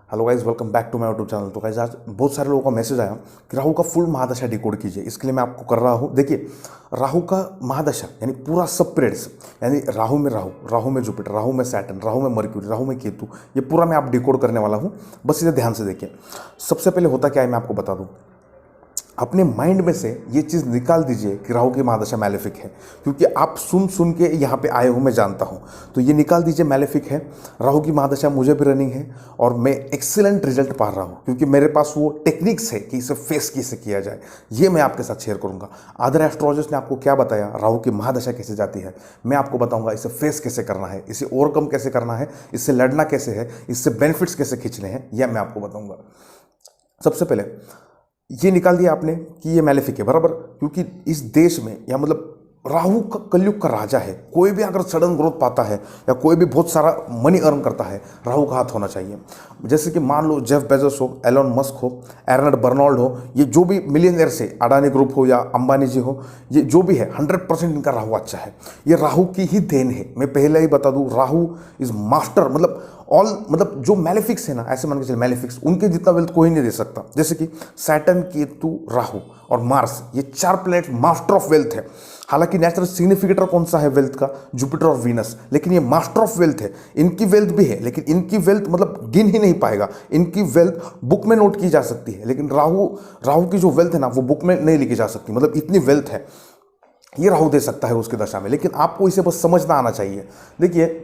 Hello guys, welcome back to my YouTube channel. तो guys आज बहुत सारे लोगों का मैसेज आया कि राहु का फुल महादशा डिकोड कीजिए। इसके लिए मैं आपको कर रहा हूँ। देखिए, राहु का महादशा यानी पूरा सब पीरियड्स, यानी राहु में राहु, राहु में जुपिटर, राहु में सैटर्न, राहु में मर्क्यूरी, राहु में केतु, ये पूरा मैं आप डिकोड करने वाला हूँ। बस इसे ध्यान से देखिए। सबसे पहले होता क्या है मैं आपको बता दूँ। अपने माइंड में से ये चीज़ निकाल दीजिए कि राहु की महादशा मैलेफिक है, क्योंकि आप सुन सुन के यहाँ पे आए हो, मैं जानता हूँ। तो ये निकाल दीजिए मैलेफिक है। राहु की महादशा मुझे भी रनिंग है और मैं एक्सीलेंट रिजल्ट पा रहा हूँ, क्योंकि मेरे पास वो टेक्निक्स है कि इसे फेस कैसे किया जाए। ये मैं आपके साथ शेयर करूँगा। अदर एस्ट्रोलॉजर्स ने आपको क्या बताया, राहु की महादशा कैसे जाती है, मैं आपको बताऊँगा। इसे फेस कैसे करना है, इसे ओवरकम कैसे करना है, इससे लड़ना कैसे है, इससे बेनिफिट्स कैसे खींचने हैं, यह मैं आपको बताऊँगा। सबसे पहले ये निकाल दिया आपने कि ये मैलेफिक है, बराबर, क्योंकि इस देश में या मतलब राहु का कलयुग का राजा है। कोई भी अगर सडन ग्रोथ पाता है या कोई भी बहुत सारा मनी अर्न करता है, राहु का हाथ होना चाहिए। जैसे कि मान लो जेफ बेजोस हो, एलोन मस्क हो, एर्नेस्ट बर्नौल्ड हो, ये जो भी मिलियनियर से, अडानी ग्रुप हो या अंबानी जी हो, ये जो भी है 100% इनका राहु अच्छा है। ये राहु की ही देन है। मैं पहले ही बता दूं, राहु इज मास्टर, मतलब ऑल, मतलब जो मैलेफिक्स है ना, ऐसे मान के चलिए मैलेफिक्स, उनके जितना वेल्थ कोई नहीं दे सकता। जैसे कि सैटर्न, केतु, राहु और मार्स, ये 4 प्लैनेट मास्टर ऑफ वेल्थ है। हालांकि नेचुरल सिग्निफिकेटर कौन सा है वेल्थ का, जुपिटर और वीनस, लेकिन ये मास्टर ऑफ वेल्थ है। इनकी वेल्थ भी है, लेकिन इनकी वेल्थ मतलब गिन ही नहीं पाएगा। इनकी वेल्थ बुक में नोट की जा सकती है, लेकिन राहु की जो वेल्थ है ना, वो बुक में नहीं लिखी जा सकती। मतलब इतनी वेल्थ है, ये राहु दे सकता है उसकी दशा में। लेकिन आपको इसे बस समझना आना चाहिए। देखिए,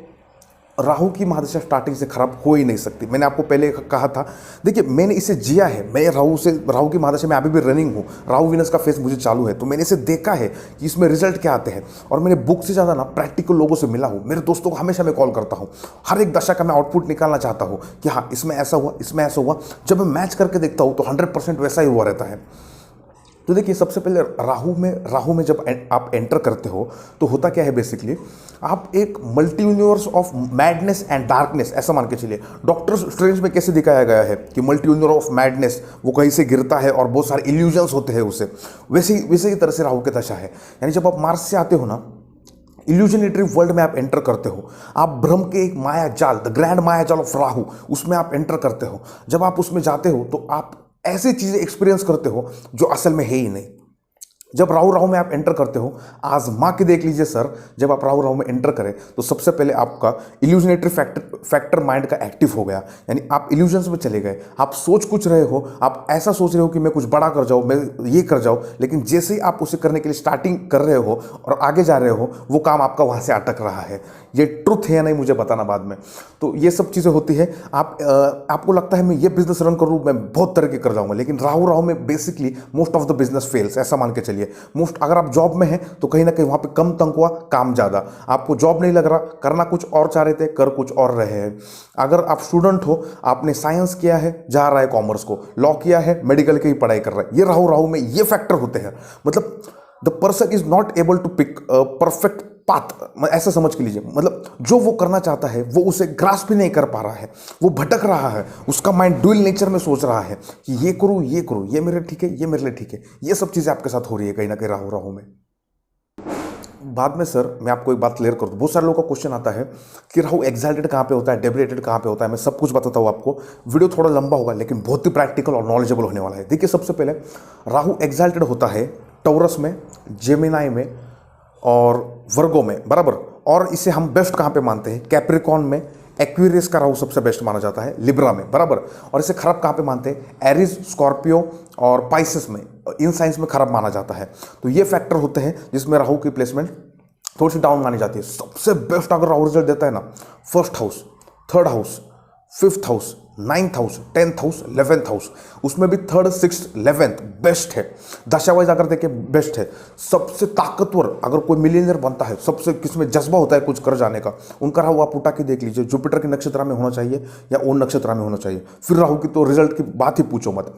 राहु की महादशा स्टार्टिंग से खराब हो ही नहीं सकती। मैंने आपको पहले कहा था। देखिए, मैंने इसे जिया है। मैं राहु की महादशा में अभी भी रनिंग हूँ। राहु विनस का फेस मुझे चालू है, तो मैंने इसे देखा है कि इसमें रिजल्ट क्या आते हैं। और मैंने बुक से ज़्यादा ना प्रैक्टिकल लोगों से मिला हूँ। मेरे दोस्तों को हमेशा मैं कॉल करता हूँ। हर एक दशा का मैं आउटपुट निकालना चाहता हूँ कि हाँ, इसमें ऐसा हुआ, इसमें ऐसा हुआ। जब मैं मैच करके देखता हूँ तो 100% वैसा ही हुआ रहता है। तो देखिए, सबसे पहले राहु में जब आप एंटर करते हो तो होता क्या है, बेसिकली आप एक multi universe of madness and darkness, ऐसा मान के चलिए। डॉक्टर स्ट्रेंज में कैसे दिखाया गया है कि मल्टी यूनिवर्स ऑफ मैडनेस, वो कहीं से गिरता है और बहुत सारे इल्यूजन्स होते हैं उसे, वैसे ही तरह से राहु की दशा है। यानी जब आप मार्स से आते हो ना, इल्यूजनेटरी वर्ल्ड में आप एंटर करते हो, आप भ्रम के एक माया जाल, द ग्रैंड माया जाल ऑफ राहु, उसमें आप एंटर करते हो। जब आप उसमें जाते हो तो आप ऐसी चीजें एक्सपीरियंस करते हो जो असल में है ही नहीं। जब राहु में आप एंटर करते हो, आजमा के देख लीजिए सर। जब आप राहु में एंटर करें तो सबसे पहले आपका इल्यूजनेटरी फैक्टर माइंड का एक्टिव हो गया। यानी आप इल्यूजन्स में चले गए। आप सोच कुछ रहे हो, आप ऐसा सोच रहे हो कि मैं कुछ बड़ा कर जाऊँ, मैं ये कर जाऊँ, लेकिन जैसे ही आप उसे करने के लिए स्टार्टिंग कर रहे हो और आगे जा रहे हो, वो काम आपका वहाँ से अटक रहा है। ये ट्रुथ है या नहीं मुझे बताना बाद में। तो ये सब चीज़ें होती है। आपको लगता है मैं ये बिजनेस रन करूँ, मैं बहुत तरह के कर जाऊँगा, लेकिन राहु में basically most of the business fails, ऐसा मान के चलिए। मोस्ट, अगर आप जॉब में हैं तो कहीं ना कहीं वहां पे कम तनख्वाह, काम ज्यादा। आपको जॉब नहीं लग रहा, करना कुछ और चाह रहे थे, कर कुछ और रहे हैं। अगर आप स्टूडेंट हो, आपने साइंस किया है, जा रहा है कॉमर्स को, लॉ किया है, मेडिकल की पढ़ाई कर रहा है, ये राहु में ये फैक्टर होते हैं। मतलब the person is not able to pick perfect path, ऐसा समझ के लीजिए। मतलब जो वो करना चाहता है वो उसे ग्रास्प भी नहीं कर पा रहा है, वो भटक रहा है। उसका माइंड ड्यूल नेचर में सोच रहा है कि ये करूँ, ये मेरे ठीक है, ये मेरे लिए ठीक है। ये सब चीज़ें आपके साथ हो रही है कहीं ना कहीं राहु में। बाद में सर मैं आपको एक बात क्लियर कर दूं। बहुत सारे लोगों का क्वेश्चन आता है कि राहु एक्साल्टेड कहाँ पे होता है, डेबिलिटेड कहाँ पे होता है। मैं सब कुछ बताता हूँ आपको। वीडियो थोड़ा लंबा होगा, लेकिन बहुत ही प्रैक्टिकल और नॉलेजेबल होने वाला है। देखिए, सबसे पहले राहु एक्साल्टेड होता है टॉरस में, जेमिनाई में और वर्गो में, बराबर। और इसे हम बेस्ट कहाँ पे मानते हैं, कैप्रिकॉन में। एक्वेरियस का राहु सबसे बेस्ट माना जाता है, लिब्रा में, बराबर। और इसे खराब कहाँ पे मानते हैं, एरिस, स्कॉर्पियो और पाइसेस में, इन साइंस में खराब माना जाता है। तो ये फैक्टर होते हैं जिसमें राहु की प्लेसमेंट थोड़ी सी डाउन मानी जाती है। सबसे बेस्ट अगर राहु रिजल्ट देता है ना, first house, third house, fifth house, 9th house, 10th house, 11th house, उसमें भी 3rd, 6th, 11th बेस्ट है। दशा वाइज अगर देखें बेस्ट है। सबसे ताकतवर अगर कोई मिलियनियर बनता है, सबसे किसमें जज्बा होता है कुछ कर जाने का, उनका राहु आप उठा के देख लीजिए। जुपिटर के नक्षत्र में होना चाहिए या ओन नक्षत्र में होना चाहिए। फिर राहु की तो रिजल्ट की बात ही पूछो मत।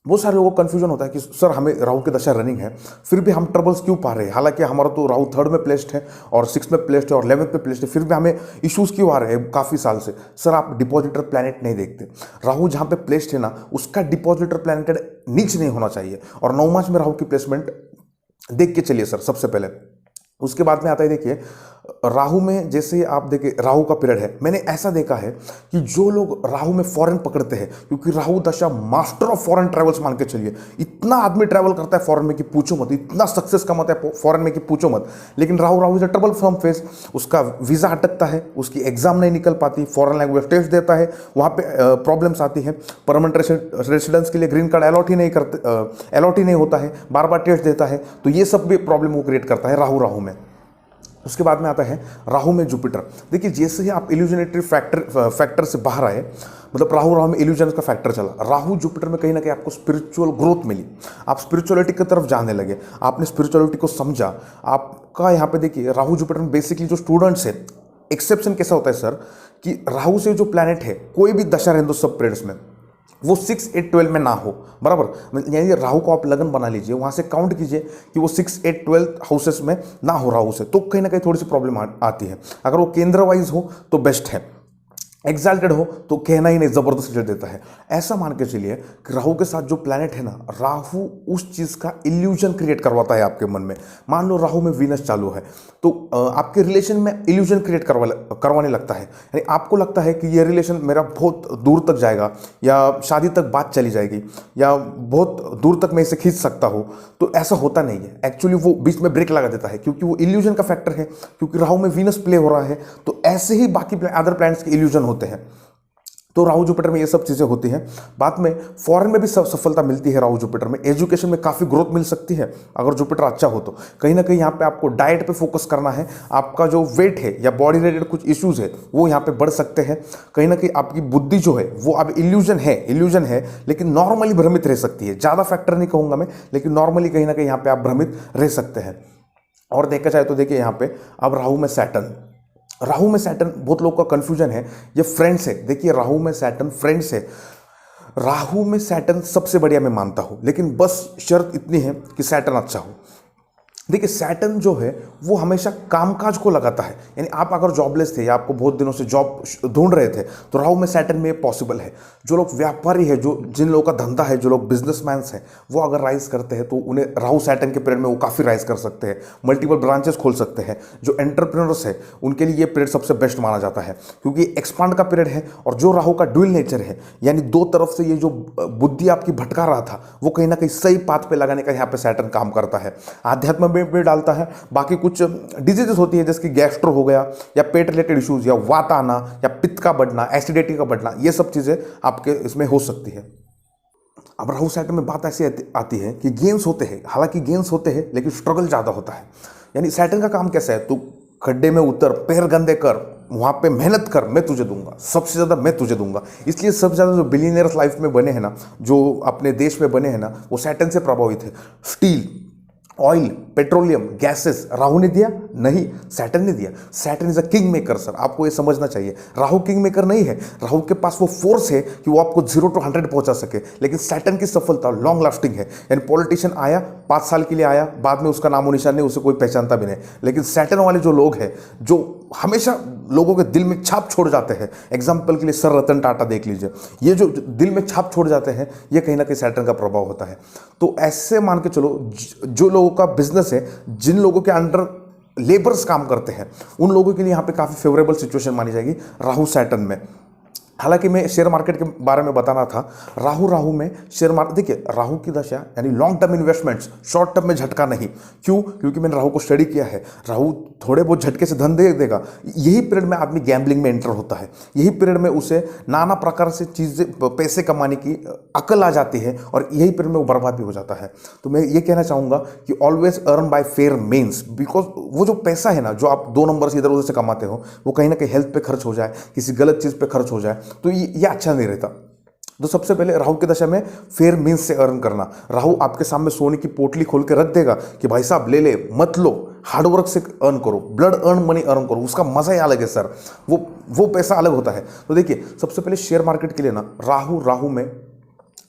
बहुत सारे लोगों को कंफ्यूजन होता है कि सर हमें राहु की दशा रनिंग है, फिर भी हम ट्रबल्स क्यों पा रहे हैं। हालांकि हमारा तो राहु 3rd में प्लेस्ड है और 6th में प्लेस्ड है और 11th में प्लेस्ड है, फिर भी हमें इश्यूज क्यों आ रहे हैं काफ़ी साल से। सर आप डिपॉजिटर प्लैनेट नहीं देखते। राहु जहाँ पे प्लेस्ड है ना, उसका डिपॉजिटर प्लैनेट नीच नहीं होना चाहिए। और 9 मार्च में राहु की प्लेसमेंट देख के चलिए सर सबसे पहले। उसके बाद में आता है, देखिए राहु में जैसे ही आप देखें, राहु का पीरियड है, मैंने ऐसा देखा है कि जो लोग राहु में फॉरेन पकड़ते हैं, क्योंकि राहु दशा मास्टर ऑफ फॉरेन ट्रैवल्स मान के चलिए, इतना आदमी ट्रैवल करता है फॉरेन में कि पूछो मत, इतना सक्सेस कमाता है फॉरेन में कि पूछो मत। लेकिन Rahu is a trouble from face, उसका वीज़ा अटकता है, उसकी एग्जाम नहीं निकल पाती, फॉरेन लैंग्वेज टेस्ट देता है, वहाँ पे प्रॉब्लम्स आती हैं, परमानेंट रेसिडेंस के लिए ग्रीन कार्ड अलॉट ही नहीं होता है, बार बार टेस्ट देता है, तो ये सब भी प्रॉब्लम वो क्रिएट करता है राहु में। उसके बाद में आता है राहु में जुपिटर। देखिए जैसे ही आप इल्यूजनेटरी फैक्टर से बाहर आए, मतलब राहु में इल्यूजन का फैक्टर चला, राहु जुपिटर में कहीं ना कहीं आपको स्पिरिचुअल ग्रोथ मिली, आप स्पिरिचुअलिटी की तरफ जाने लगे, आपने स्पिरिचुअलिटी को समझा। आपका यहाँ पे देखिए राहु जुपिटर में बेसिकली जो स्टूडेंट्स है, एक्सेप्शन कैसा होता है सर कि राहु से जो प्लैनेट है कोई भी दशा रहने दो सब पीरियड्स में, वो 6, 8, 12 में ना हो, बराबर। यानी राहु को आप लगन बना लीजिए, वहाँ से काउंट कीजिए कि वो 6, 8, 12 हाउसेस में ना हो राहु से, तो कहीं ना कहीं थोड़ी सी प्रॉब्लम आती है। अगर वो केंद्र वाइज हो तो बेस्ट है, एक्साल्टेड हो तो कहना ही नहीं, जबरदस्त रिजल्ट देता है। ऐसा मान के चलिए कि राहु के साथ जो प्लैनेट है ना, राहु उस चीज़ का इल्यूजन क्रिएट करवाता है आपके मन में। मान लो राहु में वीनस चालू है तो आपके रिलेशन में इल्यूजन क्रिएट करवाने लगता है, यानी आपको लगता है कि ये रिलेशन मेरा बहुत दूर तक जाएगा, या शादी तक बात चली जाएगी, या बहुत दूर तक मैं इसे खींच सकता हूँ। तो ऐसा होता नहीं है, एक्चुअली वो बीच में ब्रेक लगा देता है, क्योंकि वो इल्यूजन का फैक्टर है, क्योंकि राहु में वीनस प्ले हो रहा है। तो ऐसे ही बाकी अदर प्लैनेट्स के इल्यूजन होते हैं। तो राहु जुपिटर में ये सब चीज़ें होती हैं। बाद में फॉरेन में भी सफलता मिलती है राहु जुपिटर में, एजुकेशन में काफ़ी ग्रोथ मिल सकती है अगर जुपिटर अच्छा हो तो। कहीं ना कहीं यहाँ पे आपको डाइट पे फोकस करना है, आपका जो वेट है या बॉडी रिलेटेड कुछ इश्यूज है वो यहाँ पे बढ़ सकते हैं। कहीं ना कहीं आपकी बुद्धि जो है वो अब इल्यूजन है, लेकिन नॉर्मली भ्रमित रह सकती है। ज़्यादा फैक्टर नहीं कहूँगा मैं, लेकिन नॉर्मली कहीं ना कहीं यहाँ पे आप भ्रमित रह सकते हैं। और देखा जाए तो देखिए यहाँ पे अब राहु में सैटर्न बहुत लोगों का कंफ्यूजन है, ये फ्रेंड्स है। देखिए राहु में सैटर्न फ्रेंड्स है, राहु में सैटर्न सबसे बढ़िया मैं मानता हूं, लेकिन बस शर्त इतनी है कि सैटर्न अच्छा हो। देखिए सैटर्न जो है वो हमेशा कामकाज को लगाता है, यानी आप अगर जॉबलेस थे या आपको बहुत दिनों से जॉब ढूंढ रहे थे तो राहु में सैटर्न में ये पॉसिबल है। जो लोग व्यापारी है, जिन लोगों का धंधा है, जो लोग बिजनेसमैन्स हैं, वो अगर राइज करते हैं तो उन्हें राहु सैटर्न के पीरियड में वो काफ़ी राइज कर सकते हैं, मल्टीपल ब्रांचेस खोल सकते हैं। जो एंटरप्रेन्योर्स है उनके लिए ये पीरियड सबसे बेस्ट माना जाता है, क्योंकि एक्सपांड का पीरियड है। और जो राहु का ड्यूल नेचर है, यानी दो तरफ से ये जो बुद्धि आपकी भटका रहा था वो कहीं ना कहीं सही पाथ पे लगाने का यहाँ पे सैटर्न काम करता है। आध्यात्म में भी डालता है, बाकी कुछ डिजीजेस होती है जैसे कि गैस्ट्रो हो गया, या पेट रिलेटेड इश्यूज, या वात आना, या पित्त का बढ़ना, एसिडिटी का बढ़ना, ये सब चीज़ें आपके इसमें हो सकती है। अब राहु सैटर्न में बात ऐसी आती है कि गेम्स होते हैं, हालांकि गेम्स होते हैं लेकिन स्ट्रगल ज़्यादा होता है। यानी सैटर्न का काम कैसा है, तू खड्डे में उतर, पैर गंदे कर, वहाँ पे मेहनत कर, मैं तुझे दूंगा, सबसे ज़्यादा मैं तुझे दूंगा। इसलिए सबसे ज़्यादा जो बिलियनियर्स लाइफ में बने हैं ना, जो अपने देश में बने हैं ना, वो सैटर्न से प्रभावित है। Steel, oil, petroleum, gases Rahu ने दिया? नहीं, सैटर्न ने दिया। Saturn is a king maker sir, आपको ये समझना चाहिए। राहु किंग मेकर नहीं है, राहु के पास वो फोर्स है कि वो आपको 0 to 100 पहुंचा सके, लेकिन सैटर्न की सफलता लॉन्ग लास्टिंग है। यानी पॉलिटिशियन आया, 5 साल के लिए आया, बाद में उसका नामो निशान नहीं, उसे कोई पहचानता भी नहीं। लेकिन सैटर्न वाले जो लोग हैं, जो हमेशा लोगों के दिल में छाप छोड़ जाते हैं, एग्जाम्पल के लिए सर रतन टाटा देख लीजिए, ये जो दिल में छाप छोड़ जाते हैं, ये कहीं ना कहीं सैटर्न का प्रभाव होता है। तो ऐसे मान के चलो, जो लोगों का बिजनेस है, जिन लोगों के अंडर लेबर्स काम करते हैं, उन लोगों के लिए यहाँ पे काफ़ी फेवरेबल सिचुएशन मानी जाएगी राहु सैटर्न में। हालांकि मैं शेयर मार्केट के बारे में बताना था, राहु में शेयर मार्केट, देखिए राहु की दशा यानी long term investments, short term में झटका नहीं। क्यों? क्योंकि मैंने राहु को स्टडी किया है। राहु थोड़े बहुत झटके से धन दे देगा। यही पीरियड में आदमी गैम्बलिंग में एंटर होता है, यही पीरियड में उसे नाना प्रकार से चीज़ें, पैसे कमाने की अकल आ जाती है, और यही पीरियड में वो बर्बाद भी हो जाता है। तो मैं ये कहना चाहूँगा कि always earn by fair means, because वो जो पैसा है ना, जो आप 2 नंबर से इधर उधर से कमाते हो, वो कहीं ना कहीं हेल्थ पे खर्च हो जाए, किसी गलत चीज़ पे खर्च हो जाए, तो ये अच्छा नहीं रहता। तो सबसे पहले राहु की दशा में फेयर मीन्स से अर्न करना। राहु आपके सामने सोने की पोटली खोल के रख देगा कि भाई साहब ले ले, मत लो, हार्डवर्क से अर्न करो, ब्लड अर्न मनी अर्न करो, उसका मजा ही अलग है सर, वो पैसा अलग होता है। तो देखिए सबसे पहले शेयर मार्केट के लिए ना, राहु में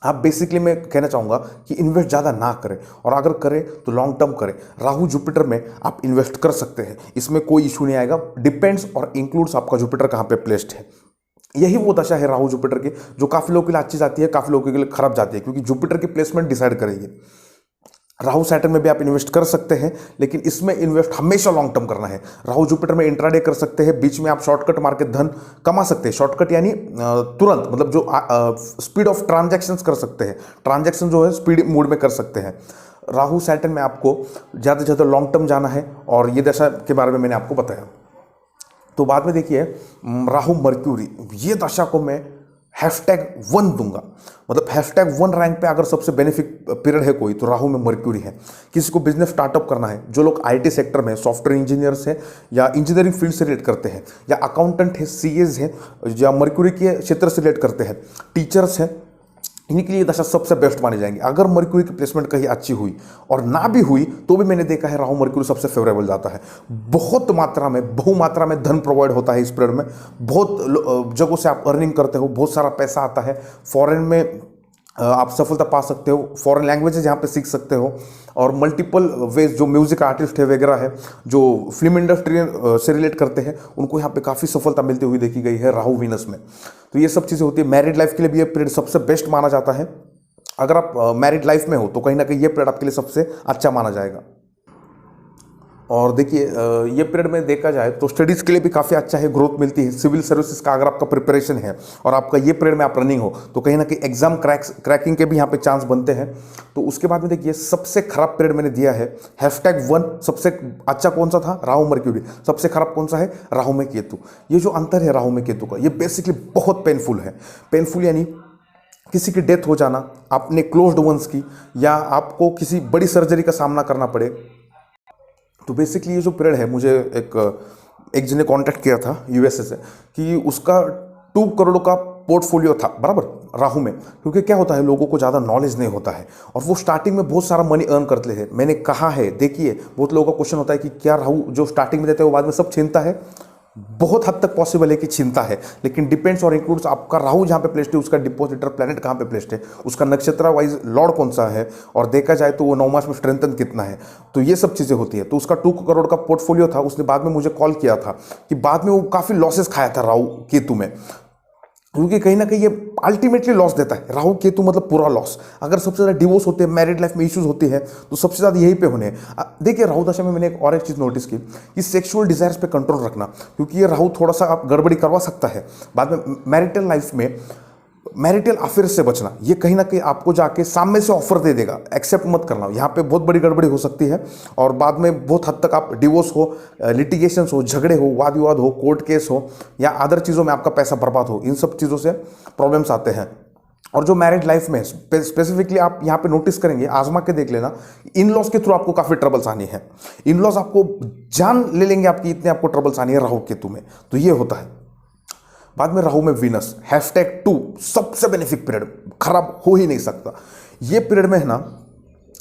आप बेसिकली मैं कहना चाहूँगा कि इन्वेस्ट ज़्यादा ना करें, और अगर करें तो लॉन्ग टर्म करें। राहु जुपिटर में आप इन्वेस्ट कर सकते हैं, इसमें कोई इशू नहीं आएगा। डिपेंड्स और इंक्लूड्स आपका जुपिटर कहाँ पे प्लेस्ड है। यही वो दशा है राहु जुपिटर की जो काफ़ी लोगों के लिए अच्छी जाती है, काफ़ी लोगों के लिए खराब जाती है, क्योंकि जुपिटर की प्लेसमेंट डिसाइड करेगी। राहु सैटर्न में भी आप इन्वेस्ट कर सकते हैं, लेकिन इसमें इन्वेस्ट हमेशा लॉन्ग टर्म करना है। राहु जुपिटर में इंट्राडे कर सकते हैं, बीच में आप शॉर्टकट मार के धन कमा सकते हैं। शॉर्टकट यानी तुरंत, मतलब जो स्पीड ऑफ ट्रांजैक्शंस कर सकते हैं, ट्रांजैक्शन जो है स्पीड मोड में कर सकते हैं। राहु सैटर्न में आपको ज़्यादा से ज़्यादा लॉन्ग टर्म जाना है, और ये दशा के बारे में मैंने आपको बताया। तो बाद में देखिए राहु मर्क्यूरी, ये दशा को मैं #1 दूंगा, मतलब #1 रैंक पे अगर सबसे बेनिफिट पीरियड है कोई तो राहु में मर्क्यूरी है। किसी को बिजनेस स्टार्टअप करना है, जो लोग आईटी सेक्टर में सॉफ्टवेयर इंजीनियर्स हैं या इंजीनियरिंग फील्ड से रिलेट करते हैं, या अकाउंटेंट है, सीएज है, या मर्क्यूरी के क्षेत्र से रिलेट करते हैं, टीचर्स हैं, इन्हीं के लिए दशा सबसे बेस्ट मानी जाएंगी। अगर मर्क्यूरी की प्लेसमेंट कहीं अच्छी हुई और ना भी हुई तो भी मैंने देखा है राहु मर्क्यूरी सबसे फेवरेबल जाता है। बहुत मात्रा में, बहुमात्रा में धन प्रोवाइड होता है इस पीरियड में। बहुत जगहों से आप अर्निंग करते हो, बहुत सारा पैसा आता है, फॉरेन में आप सफलता पा सकते हो, फॉरेन लैंग्वेजेस यहाँ पे सीख सकते हो, और मल्टीपल वेज जो म्यूजिक आर्टिस्ट है वगैरह है, जो फिल्म इंडस्ट्री से रिलेट करते हैं, उनको यहाँ पे काफ़ी सफलता मिलती हुई देखी गई है राहु वीनस में। तो ये सब चीज़ें होती है। मैरिड लाइफ के लिए भी ये पीरियड सबसे बेस्ट माना जाता है। अगर आप मैरिड लाइफ में हो तो कहीं ना कहीं ये पीरियड आपके लिए सबसे अच्छा माना जाएगा। और देखिए ये पीरियड में देखा जाए तो स्टडीज़ के लिए भी काफ़ी अच्छा है, ग्रोथ मिलती है। सिविल सर्विसेज का अगर आपका प्रिपरेशन है और आपका ये पीरियड में आप रनिंग हो तो कहीं ना कहीं एग्जाम क्रैकिंग के भी यहाँ पे चांस बनते हैं। तो उसके बाद में देखिए सबसे खराब पीरियड मैंने दिया है #1। सबसे अच्छा कौन सा था? राहु मर्क्यूरी। सबसे खराब कौन सा है? राहु में केतु। ये जो अंतर है राहु में केतु का, ये बेसिकली बहुत पेनफुल है। पेनफुल यानी किसी की डेथ हो जाना, अपने क्लोज्ड वंस की, या आपको किसी बड़ी सर्जरी का सामना करना पड़े। तो बेसिकली ये जो पीरियड है, मुझे एक जने कांटेक्ट किया था यूएसए से कि उसका 2 करोड़ का पोर्टफोलियो था बराबर राहु में। क्योंकि क्या होता है, लोगों को ज़्यादा नॉलेज नहीं होता है और वो स्टार्टिंग में बहुत सारा मनी अर्न करते हैं। मैंने कहा है, देखिए बहुत लोगों का क्वेश्चन होता है कि क्या राहु जो स्टार्टिंग में देते हैं वो बाद में सब छीनता है? बहुत हद तक पॉसिबल है कि चिंता है, लेकिन डिपेंड्स और इंक्लूड्स आपका राहु जहां पे प्लेस्ड है, उसका डिपोजिटर प्लैनेट कहां पे प्लेस्ड है, उसका नक्षत्र वाइज लॉर्ड कौन सा है, और देखा जाए तो वो 9 मास में स्ट्रेंथन कितना है। तो ये सब चीज़ें होती है। तो उसका 2 करोड़ का पोर्टफोलियो था। उसने बाद में मुझे कॉल किया था कि बाद में वो काफ़ी लॉसेस खाया था राहु केतु में, क्योंकि कहीं ना कहीं ये अल्टीमेटली लॉस देता है। राहु केतु मतलब पूरा लॉस। अगर सबसे ज़्यादा डिवोर्स होते हैं, मैरिड लाइफ में इश्यूज होती है, तो सबसे ज़्यादा यहीं पे होने हैं। देखिए राहु दशा में मैंने एक और एक चीज़ नोटिस की कि सेक्सुअल डिजायर्स पे कंट्रोल रखना, क्योंकि ये राहु थोड़ा सा आप गड़बड़ी करवा सकता है बाद में। मैरिटल लाइफ में मैरिटल अफेयर से बचना, ये कहीं ना कहीं आपको जाके सामने से ऑफर दे देगा, एक्सेप्ट मत करना। यहाँ पे बहुत बड़ी गड़बड़ी हो सकती है और बाद में बहुत हद तक आप डिवोर्स हो, लिटिगेशंस हो, झगड़े हो, वाद विवाद हो, कोर्ट केस हो, या अदर चीज़ों में आपका पैसा बर्बाद हो, इन सब चीज़ों से प्रॉब्लम्स आते हैं। और जो मैरिड लाइफ में स्पेसिफिकली आप यहाँ पे नोटिस करेंगे, आजमा के देख लेना, इन लॉज के थ्रू आपको काफ़ी ट्रबल्स आनी है। इन लॉज आपको जान ले लेंगे आपकी, इतने आपको ट्रबल्स आनी है राहु केतु में। तो ये होता है। बाद में राहु में वीनस #2 सबसे बेनिफिक पीरियड, खराब हो ही नहीं सकता। ये पीरियड में है ना,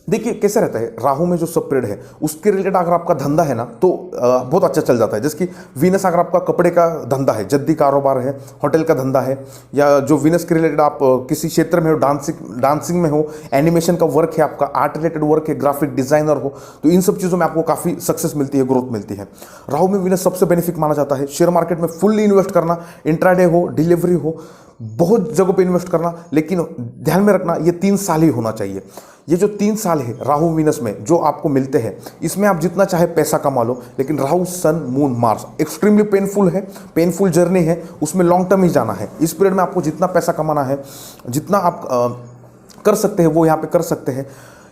देखिए कैसे रहता है, राहु में जो सब पीरियड है उसके रिलेटेड अगर आपका धंधा है ना तो बहुत अच्छा चल जाता है। जैसे कि वीनस अगर आपका कपड़े का धंधा है, जद्दी कारोबार है, होटल का धंधा है, या जो वीनस के रिलेटेड आप किसी क्षेत्र में हो, डांसिंग में हो, एनिमेशन का वर्क है, आपका आर्ट रिलेटेड वर्क है, ग्राफिक डिजाइनर हो, तो इन सब चीज़ों में आपको काफ़ी सक्सेस मिलती है, ग्रोथ मिलती है। राहु में वीनस सबसे बेनिफिक माना जाता है। शेयर मार्केट में फुल्ली इन्वेस्ट करना, इंट्राडे हो, डिलीवरी हो, बहुत जगहों पे इन्वेस्ट करना, लेकिन ध्यान में रखना ये 3 साल ही होना चाहिए। ये जो 3 साल है राहु वीनस में जो आपको मिलते हैं, इसमें आप जितना चाहे पैसा कमा लो, लेकिन Rahu sun moon Mars extremely painful है, पेनफुल जर्नी है, उसमें लॉन्ग टर्म ही जाना है। इस पीरियड में आपको जितना पैसा कमाना है, जितना आप कर सकते हैं वो यहाँ पे कर सकते हैं।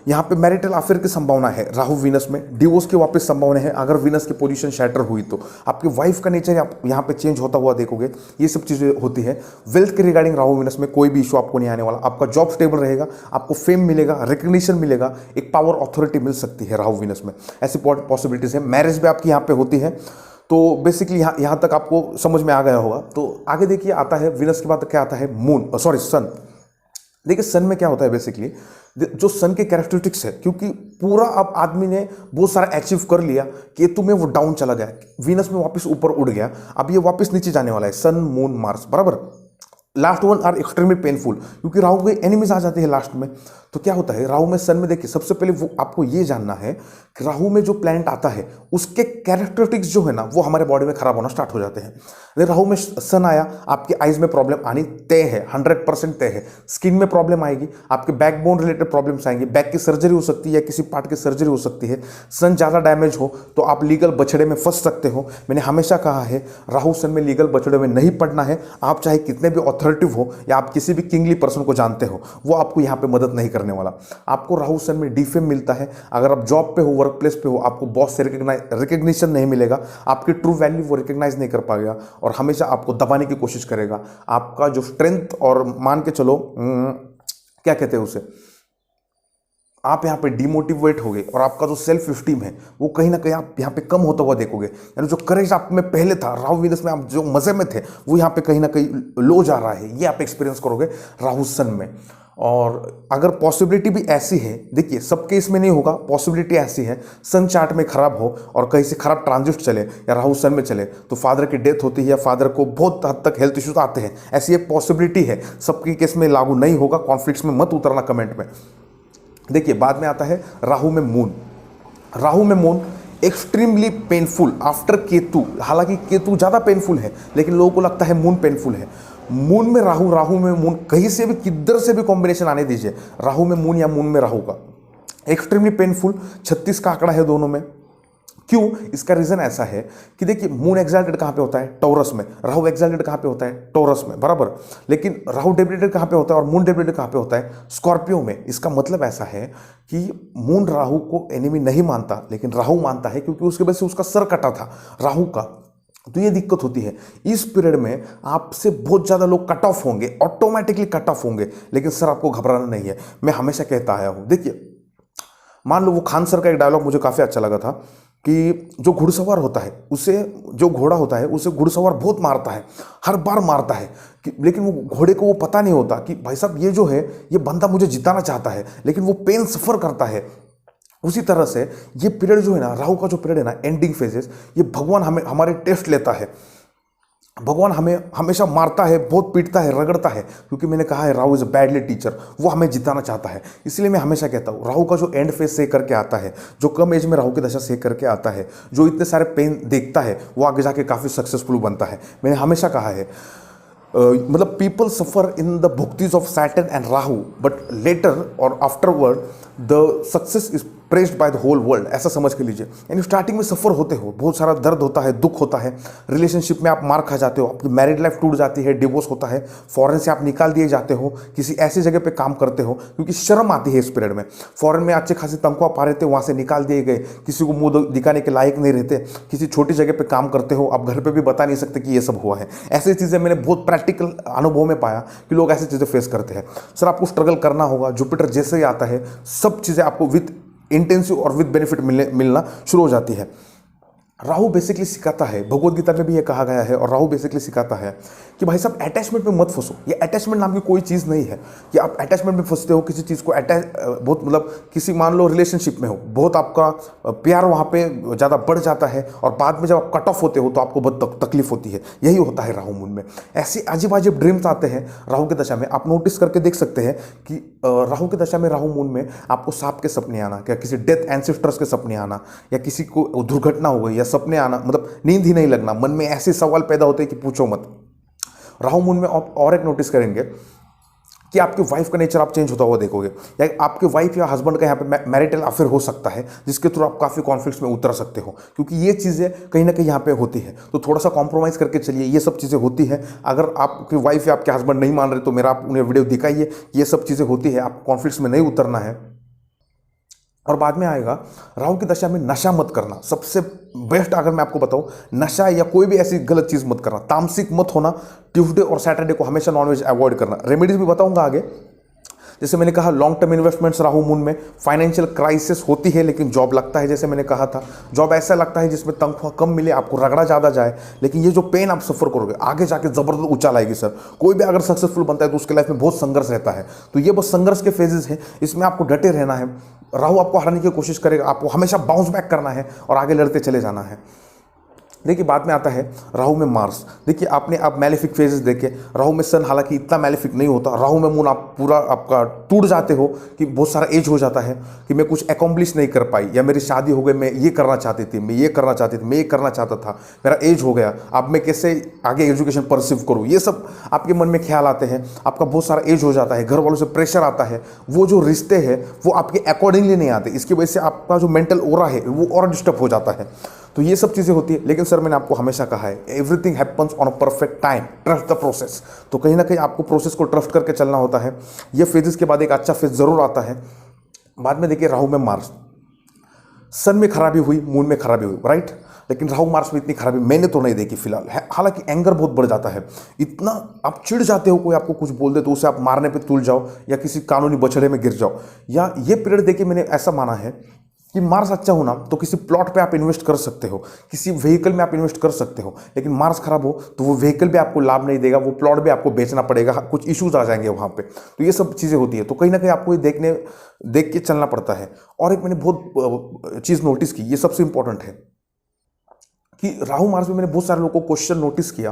यहाँ पे मैरिटल अफेयर की संभावना है राहु वीनस में, डिवोर्स की वापस संभावना है अगर वीनस की पोजीशन शैटर हुई तो। आपकी वाइफ का नेचर आप यहाँ पे चेंज होता हुआ देखोगे, ये सब चीज़ें होती है। वेल्थ के रिगार्डिंग राहु वीनस में कोई भी इशू आपको नहीं आने वाला। आपका जॉब स्टेबल रहेगा, आपको फेम मिलेगा, रिकग्निशन मिलेगा, एक पावर अथॉरिटी मिल सकती है राहु वीनस में, ऐसी पॉसिबिलिटीज है। मैरिज भी आपकी यहाँ पे होती है। तो बेसिकली यहाँ तक आपको समझ में आ गया होगा। तो आगे देखिए आता है वीनस के बाद क्या आता है, सन। देखिए सन में क्या होता है, बेसिकली जो सन के कैरेक्टरिस्टिक्स है, क्योंकि पूरा अब आदमी ने बहुत सारा अचीव कर लिया, केतु में वो डाउन चला गया, वीनस में वापस ऊपर उड़ गया, अब ये वापस नीचे जाने वाला है, सन मून मार्स बराबर। Last one are extremely painful, क्योंकि राहु के एनिमीज आ जाते हैं लास्ट में। तो क्या होता है राहु में सन में, देखिए सबसे पहले वो आपको ये जानना है कि राहु में जो प्लैनेट आता है उसके कैरेक्टरिस्टिक्स जो है ना वो हमारे बॉडी में खराब होना स्टार्ट हो जाते हैं। अगर राहु में सन आया, आपके आइज में प्रॉब्लम आनी तय है, 100% तय है। स्किन में प्रॉब्लम आएगी, आपके बैकबोन रिलेटेड प्रॉब्लम्स आएंगी, बैक की सर्जरी हो सकती है या किसी पार्ट की सर्जरी हो सकती है। सन ज़्यादा डैमेज हो तो आप लीगल बछड़े में फंस सकते हो। मैंने हमेशा कहा है राहु सन में लीगल बछड़े में नहीं पड़ना है। आप चाहे कितने भी ऑथोरिटिव हो या आप किसी भी किंगली पर्सन को जानते हो, वो आपको यहाँ पे मदद नहीं करने वाला। आपको राहु सन में डिफेम मिलता है। अगर आप जॉब पे हो, वर्क प्लेस पे हो, आपको बॉस से रिकग्निशन नहीं मिलेगा, आपकी ट्रू वैल्यू वो रिकग्नाइज नहीं कर पाएगा और हमेशा आपको दबाने की कोशिश करेगा। आपका जो स्ट्रेंथ और मान के चलो क्या कहते हैं उसे, आप यहाँ पे डिमोटिवेट हो गए और आपका जो सेल्फ स्टीम है वो कहीं ना कहीं आप यहाँ पे कम होता हुआ देखोगे। यानी जो करेज आप में पहले था, राहु वीनस में आप जो मजे में थे, वो यहाँ पे कहीं ना कहीं लो जा रहा है। ये आप एक्सपीरियंस करोगे राहु सन में। और अगर पॉसिबिलिटी भी ऐसी है, देखिए सब केस में नहीं होगा, पॉसिबिलिटी ऐसी है सन चार्ट में खराब हो और कहीं से खराब ट्रांजिट चले या राहु सन में चले तो फादर की डेथ होती है या फादर को बहुत हद तक हेल्थ इश्यूज आते हैं। ऐसी एक पॉसिबिलिटी है, सबके केस में लागू नहीं होगा। कॉन्फ्लिक्ट्स में मत उतरना कमेंट में। देखिए बाद में आता है राहु में मून। राहु में moon extremely painful after Ketu. हालांकि केतु ज़्यादा पेनफुल है लेकिन लोगों को लगता है मून पेनफुल है। मून में राहु, राहु में मून, कहीं से भी किधर से भी कॉम्बिनेशन आने दीजिए, राहु में मून या मून में राहु का एक्सट्रीमली पेनफुल। 36 का आंकड़ा है दोनों में। क्यों? इसका रीजन ऐसा है कि देखिए मून एक्साल्टेड कहाँ पे होता है? टॉरस में। राहु एक्साल्टेड कहाँ पे होता है? टॉरस में, बराबर। लेकिन राहु डेबिटेड कहाँ पे होता है और मून डेबिटेड कहाँ पे होता है? स्कॉर्पियो में। इसका मतलब ऐसा है कि मून राहु को एनिमी नहीं मानता लेकिन राहु मानता है, क्योंकि उसके वजह से उसका सर कटा था राहु का। तो ये दिक्कत होती है। इस पीरियड में आपसे बहुत ज़्यादा लोग कट ऑफ होंगे, ऑटोमेटिकली कट ऑफ होंगे, लेकिन सर आपको घबराना नहीं है। मैं हमेशा कहता आया हूँ, देखिए मान लो वो खान सर का एक डायलॉग मुझे काफ़ी अच्छा लगा था कि जो घुड़सवार होता है उसे, जो घोड़ा होता है उसे घुड़सवार बहुत मारता है, हर बार मारता है कि, लेकिन वो घोड़े को वो पता नहीं होता कि भाई साहब ये जो है ये बंदा मुझे जिताना चाहता है, लेकिन वो पेन सफ़र करता है। उसी तरह से ये पीरियड जो है ना, राहु का जो पीरियड है ना, एंडिंग फेजेस, ये भगवान हमें हमारे टेस्ट लेता है। भगवान हमें हमेशा मारता है, बहुत पीटता है, रगड़ता है, क्योंकि मैंने कहा है Rahu is a badly teacher. वो हमें जिताना चाहता है। इसलिए मैं हमेशा कहता हूँ राहु का जो एंड फेज से करके आता है, जो कम एज में राहु की दशा से करके आता है, जो इतने सारे पेन देखता है, वो आगे जाके काफ़ी सक्सेसफुल बनता है। मैंने हमेशा कहा है मतलब people suffer in the bhuktis of Saturn and Rahu, but later or afterward the success is pressed by the whole world, ऐसा समझ के लीजिए। यानी स्टार्टिंग में सफ़र होते हो, बहुत सारा दर्द होता है, दुख होता है, रिलेशनशिप में आप मार खा जाते हो, आपकी मैरिड लाइफ टूट जाती है, डिवोर्स होता है, फॉरेन से आप निकाल दिए जाते हो, किसी ऐसी जगह पे काम करते हो क्योंकि शर्म आती है इस पीरियड में। फॉरेन में अच्छे खासी तनख्वाह पा रहे थे, वहाँ से निकाल दिए गए, किसी को मुंह दिखाने के लायक नहीं रहते, किसी छोटी जगह पर काम करते हो, आप घर पर भी बता नहीं सकते कि ये सब हुआ है। ऐसी चीज़ें मैंने बहुत प्रैक्टिकल अनुभव में पाया कि लोग ऐसी चीज़ें फेस करते हैं। सर आपको स्ट्रगल करना होगा, जुपिटर जैसे ही आता है सब चीज़ें आपको विद इंटेंसिव और विद बेनिफिट मिलना शुरू हो जाती है। राहु बेसिकली सिखाता है, भगवद गीता में भी ये कहा गया है, और राहु बेसिकली सिखाता है कि भाई साहब अटैचमेंट में मत फंसो। ये अटैचमेंट नाम की कोई चीज़ नहीं है कि आप अटैचमेंट में फंसते हो, किसी चीज़ को बहुत मतलब किसी मान लो रिलेशनशिप में हो, बहुत आपका प्यार वहाँ पे ज़्यादा बढ़ जाता है और बाद में जब आप कट ऑफ होते हो तो आपको बहुत तकलीफ होती है। यही होता है राहु मून में। ऐसे अजीब अजीब ड्रीम्स आते हैं राहु की दशा में। आप नोटिस करके देख सकते हैं कि राहु की दशा में, राहु मून में आपको सांप के सपने आना, क्या किसी डेथ एंसेस्टर्स के सपने आना, या किसी को दुर्घटना हो गई या सपने आना, मतलब नींद ही नहीं लगना, मन में ऐसे सवाल पैदा होते हैं कि पूछो मत। राहु मून में आप और एक नोटिस करेंगे कि आपकी वाइफ का नेचर आप चेंज होता हुआ देखोगे, या आपके वाइफ या हस्बैंड का यहाँ पे मैरिटल अफेयर हो सकता है जिसके थ्रू आप काफ़ी कॉन्फ्लिक्ट्स में उतर सकते हो, क्योंकि ये चीज़ें कहीं ना कहीं यहाँ पे होती है। तो थोड़ा सा कॉम्प्रोमाइज़ करके चलिए, ये सब चीज़ें होती है। अगर आपकी वाइफ या आपके हस्बैंड नहीं मान रहे तो मेरा आप उन्हें वीडियो दिखाइए, ये सब चीज़ें होती है, आप कॉन्फ्लिक्ट्स में नहीं उतरना है। और बाद में आएगा राहु की दशा में नशा मत करना। सबसे बेस्ट अगर मैं आपको बताऊं, नशा या कोई भी ऐसी गलत चीज़ मत करना, तामसिक मत होना। ट्यूसडे और सैटरडे को हमेशा नॉनवेज अवॉइड करना। रेमेडीज भी बताऊंगा आगे। जैसे मैंने कहा long term investments Rahu moon में, फाइनेंशियल क्राइसिस होती है लेकिन जॉब लगता है। जैसे मैंने कहा था, जॉब ऐसा लगता है जिसमें तनख्वाह कम मिले, आपको रगड़ा ज़्यादा जाए, लेकिन ये जो पेन आप सफ़र करोगे आगे जाके ज़बरदस्त ऊंचा लाएगी। सर कोई भी अगर सक्सेसफुल बनता है तो उसके लाइफ में बहुत संघर्ष रहता है। तो ये बस संघर्ष के फेजेस हैं, इसमें आपको डटे रहना है। राहु आपको हराने की कोशिश करेगा, आपको हमेशा बाउंस बैक करना है और आगे लड़ते चले जाना है। देखिए बाद में आता है राहु में मार्स। देखिए आपने आप मैलेफिक फेजेस देखे, राहु में सन हालांकि इतना मैलेफिक नहीं होता, राहु में मून आप पूरा आपका टूट जाते हो कि बहुत सारा एज हो जाता है कि मैं कुछ एकम्प्लिश नहीं कर पाई, या मेरी शादी हो गई, मैं ये करना चाहती थी, मैं ये करना चाहती थी, मैं ये करना चाहता था, मेरा एज हो गया, अब मैं कैसे आगे एजुकेशन परसिव करूँ, ये सब आपके मन में ख्याल आते हैं। आपका बहुत सारा एज हो जाता है, घर वालों से प्रेशर आता है, वो जो रिश्ते हैं वो आपके अकॉर्डिंगली नहीं आते, इसकी वजह से आपका जो मेंटल ओरा है वो और डिस्टर्ब हो जाता है। तो ये सब चीज़ें होती है। लेकिन सर मैंने आपको हमेशा कहा है everything happens on a perfect time, trust the process. तो कहीं ना कहीं आपको प्रोसेस को ट्रस्ट करके चलना होता है। ये फेजेस के बाद एक अच्छा फेज जरूर आता है। बाद में देखिए राहु में मार्स, सन में खराबी हुई, मून में खराबी हुई, राइट, लेकिन राहु मार्स में इतनी खराबी मैंने तो नहीं देखी फिलहाल। हालांकि एंगर बहुत बढ़ जाता है, इतना आप चिढ़ जाते हो, कोई आपको कुछ बोल दे तो उसे आप मारने पे तुल जाओ या किसी कानूनी बछड़े में गिर जाओ। या ये पीरियड देखिए मैंने ऐसा माना है कि मार्स अच्छा होना तो किसी प्लॉट पे आप इन्वेस्ट कर सकते हो, किसी व्हीकल में आप इन्वेस्ट कर सकते हो, लेकिन मार्स खराब हो तो वो व्हीकल भी आपको लाभ नहीं देगा, वो प्लॉट भी आपको बेचना पड़ेगा, कुछ इश्यूज आ जाएंगे वहाँ पे। तो ये सब चीज़ें होती है। तो कहीं ना कहीं आपको ये देख के चलना पड़ता है। और एक मैंने बहुत चीज़ नोटिस की, ये सबसे इंपॉर्टेंट है कि राहु मार्स में मैंने बहुत सारे लोगों को क्वेश्चन नोटिस किया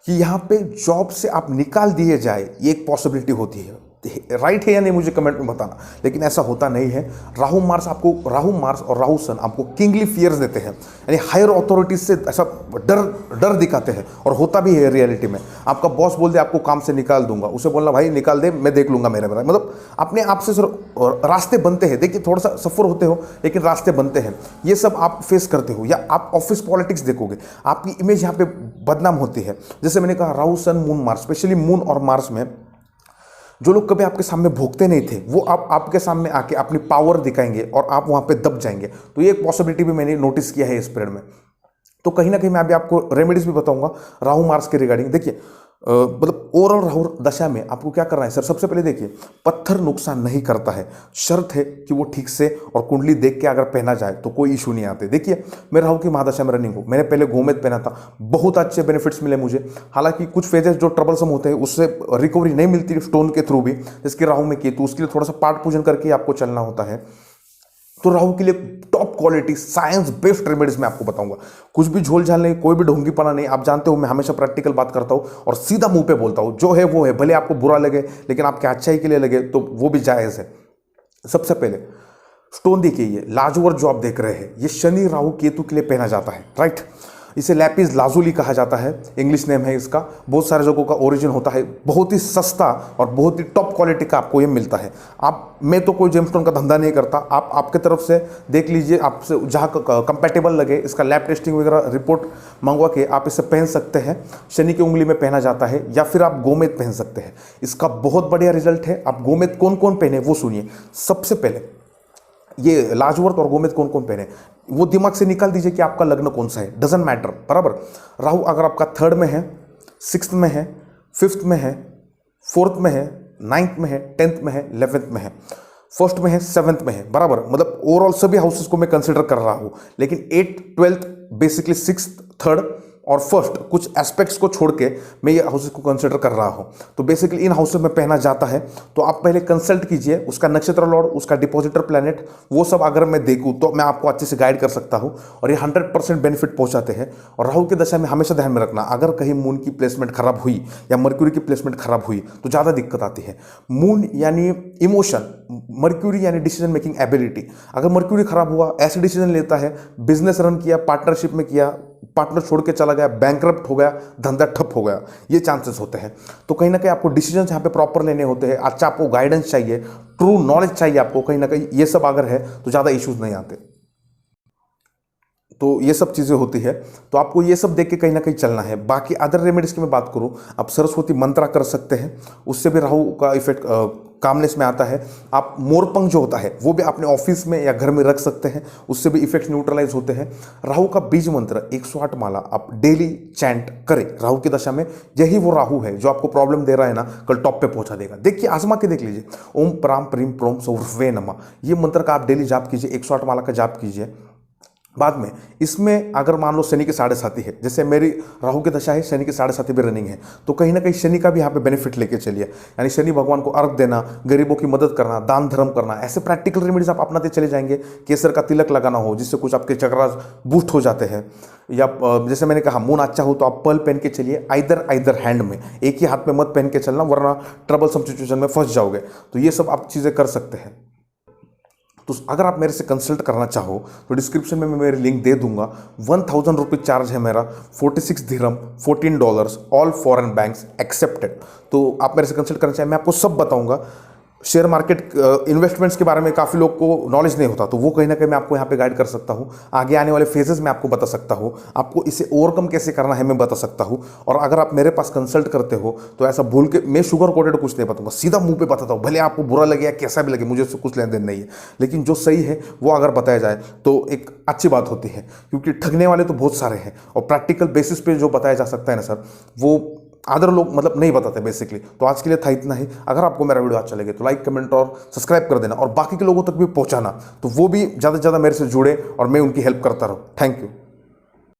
कि यहाँ पे जॉब से आप निकाल दिए जाए, ये एक पॉसिबिलिटी होती है। राइट है या नहीं मुझे कमेंट में बताना, लेकिन ऐसा होता नहीं है। राहु मार्स और राहु सन आपको किंगली फियर्स देते हैं, यानी हायर अथॉरिटीज से ऐसा डर दिखाते हैं, और होता भी है रियलिटी में। आपका बॉस बोल दे आपको काम से निकाल दूंगा, उसे बोलना भाई निकाल दे, मैं देख लूंगा मेरा मतलब अपने आप से रास्ते बनते हैं। देखिए थोड़ा सा सफर होते हो लेकिन रास्ते बनते हैं। ये सब आप फेस करते हो। या आप ऑफिस पॉलिटिक्स देखोगे, आपकी इमेज यहाँ पे बदनाम होती है। जैसे मैंने कहा Rahu sun moon Mars, specially moon और मार्स में जो लोग कभी आपके सामने भोगते नहीं थे वो आपके सामने आके अपनी पावर दिखाएंगे और आप वहां पे दब जाएंगे। तो ये एक पॉसिबिलिटी भी मैंने नोटिस किया है इस पीरियड में। तो कहीं ना कहीं मैं अभी आपको रेमेडीज भी बताऊंगा राहु मार्स के रिगार्डिंग। देखिए मतलब ओवरऑल राहु दशा में आपको क्या करना है सर, सबसे पहले देखिए पत्थर नुकसान नहीं करता है, शर्त है कि वो ठीक से और कुंडली देख के अगर पहना जाए तो कोई इशू नहीं आते। देखिए मैं राहु की महादशा में रनिंग हूँ, मैंने पहले गोमेद पहना था, बहुत अच्छे बेनिफिट्स मिले मुझे। हालांकि कुछ फेजेस जो ट्रबलसम होते हैं उससे रिकवरी नहीं मिलती स्टोन के थ्रू भी, जिसकी राहु में की, तो उसके लिए थोड़ा सा पाठ पूजन करके आपको चलना होता है। तो राहु के लिए top quality science based remedies मैं आपको बताऊंगा, कुछ भी झोल झाल नहीं, कोई भी ढोंगीपना नहीं। आप जानते हो मैं हमेशा प्रैक्टिकल बात करता हूं और सीधा मुंह पे बोलता हूं, जो है वो है, भले आपको बुरा लगे लेकिन आपके अच्छाई के लिए लगे तो वो भी जायज है। सबसे पहले स्टोन देखिए, ये लाजवर जो आप देख रहे हैं ये शनि राहु केतु के लिए पहना जाता है, राइट। इसे लैपिस लाजुली कहा जाता है, इंग्लिश नेम है इसका। बहुत सारे जगहों का ओरिजिन होता है, बहुत ही सस्ता और बहुत ही टॉप क्वालिटी का आपको ये मिलता है। मैं तो कोई जेमस्टोन का धंधा नहीं करता, आप आपके तरफ से देख लीजिए, आपसे जहाँ कंपैटिबल लगे इसका लैब टेस्टिंग वगैरह रिपोर्ट मंगवा के आप इसे पहन सकते हैं। शनि की उंगली में पहना जाता है, या फिर आप गोमेद पहन सकते हैं, इसका बहुत बढ़िया रिजल्ट है। आप गोमेद कौन कौन पहने वो सुनिए। सबसे पहले ये लाजवर्थ और गोमेद कौन कौन पहने वो दिमाग से निकाल दीजिए कि आपका लग्न कौन सा है, डजेंट मैटर, बराबर। राहु अगर आपका 3rd में है, 6th में है, 5th में है, 4th में है, 9th में है, 10th में है, 11th में है, 1st में है, 7th में है, बराबर। मतलब ओवरऑल सभी हाउसेस को मैं कंसिडर कर रहा हूं, लेकिन 8th 12th basically 6th 3rd और 1st कुछ एस्पेक्ट्स को छोड़ के मैं ये हाउसेस को कंसिडर कर रहा हूं। तो बेसिकली इन हाउसेस में पहना जाता है। तो आप पहले कंसल्ट कीजिए, उसका नक्षत्र लॉर्ड, उसका डिपॉजिटर प्लैनेट, वो सब अगर मैं देखूं तो मैं आपको अच्छे से गाइड कर सकता हूं, और ये 100% बेनिफिट पहुंचाते हैं। और राहु की दशा में हमेशा ध्यान में रखना, अगर कहीं मून की प्लेसमेंट खराब हुई या मर्क्यूरी की प्लेसमेंट खराब हुई तो ज़्यादा दिक्कत आती है। मून यानी इमोशन, मर्क्यूरी यानी डिसीजन मेकिंग एबिलिटी। अगर मर्क्यूरी खराब हुआ, ऐसे डिसीजन लेता है, बिजनेस रन किया, पार्टनरशिप में किया, पार्टनर छोड़ के चला गया, बैंकरप्ट हो गया, धंधा ठप हो गया, ये चांसेस होते हैं। तो कहीं ना कहीं आपको डिसीजन यहाँ पे प्रॉपर लेने होते हैं। अच्छा आपको गाइडेंस चाहिए, ट्रू नॉलेज चाहिए आपको, कहीं ना कहीं ये सब अगर है तो ज़्यादा इश्यूज नहीं आते। तो ये सब चीज़ें होती है, तो आपको ये सब देख के कहीं ना कहीं चलना है। बाकी अदर रेमेडीज की मैं बात करूँ, आप सरस्वती मंत्रा कर सकते हैं, उससे भी राहु का इफेक्ट कामनेस में आता है। आप मोरपंख जो होता है वो भी अपने ऑफिस में या घर में रख सकते हैं, उससे भी इफेक्ट न्यूट्रलाइज होते हैं। राहु का बीज मंत्र 108 माला आप डेली चैंट करें राहु की दशा में, यही वो राहु है जो आपको प्रॉब्लम दे रहा है ना, कल टॉप पे पहुंचा देगा। देखिए आजमा के देख लीजिए, ओम प्राम प्रीम प्रोम सौर्वे नमः, ये मंत्र का आप डेली जाप कीजिए, 108 माला का जाप कीजिए। बाद में इसमें अगर मान लो शनि की 7.5 है, जैसे मेरी राहु की दशा है, शनि की 7.5 भी रनिंग है, तो कहीं ना कहीं शनि का भी यहाँ पे बेनिफिट लेके चलिए। यानी शनि भगवान को अर्घ देना, गरीबों की मदद करना, दान धर्म करना, ऐसे प्रैक्टिकल रेमेडीज आप अपनाते चले जाएंगे। केसर का तिलक लगाना हो जिससे कुछ आपके चक्रास बूस्ट हो जाते हैं, या जैसे मैंने कहा मून अच्छा हो तो आप पर्ल पहन के चलिए, आइदर हैंड में, एक ही हाथ में मत पहन के चलना वरना ट्रबलसम सिचुएशन में फंस जाओगे। तो ये सब आप चीज़ें कर सकते हैं। तो अगर आप मेरे से कंसल्ट करना चाहो तो डिस्क्रिप्शन में मैं मेरी लिंक दे दूंगा। 1000 रुपीज चार्ज है मेरा, 46 दिरहम, $14, ऑल फॉरेन बैंक्स एक्सेप्टेड। तो आप मेरे से कंसल्ट करना चाहें, मैं आपको सब बताऊंगा। शेयर मार्केट इन्वेस्टमेंट्स के बारे में काफ़ी लोग को नॉलेज नहीं होता, तो वो कहीं ना कहीं मैं आपको यहाँ पे गाइड कर सकता हूँ। आगे आने वाले फेजेस में आपको बता सकता हूँ, आपको इसे ओवरकम कैसे करना है मैं बता सकता हूँ। और अगर आप मेरे पास कंसल्ट करते हो तो ऐसा भूल के मैं शुगर कोटेड कुछ नहीं बताऊंगा, सीधा मुंह पे बताता हूँ। भले आपको बुरा लगे या कैसा भी लगे, मुझे उससे कुछ लेन देन नहीं है, लेकिन जो सही है वो अगर बताया जाए तो एक अच्छी बात होती है, क्योंकि ठगने वाले तो बहुत सारे हैं और प्रैक्टिकल बेसिस पे जो बताया जा सकता है ना सर, वो अदर लोग मतलब नहीं बताते बेसिकली। तो आज के लिए था इतना ही। अगर आपको मेरा वीडियो अच्छा लगे तो लाइक, कमेंट और सब्सक्राइब कर देना, और बाकी के लोगों तक भी पहुंचाना, तो वो भी ज़्यादा से ज़्यादा मेरे से जुड़े और मैं उनकी हेल्प करता रहूँ। Thank you.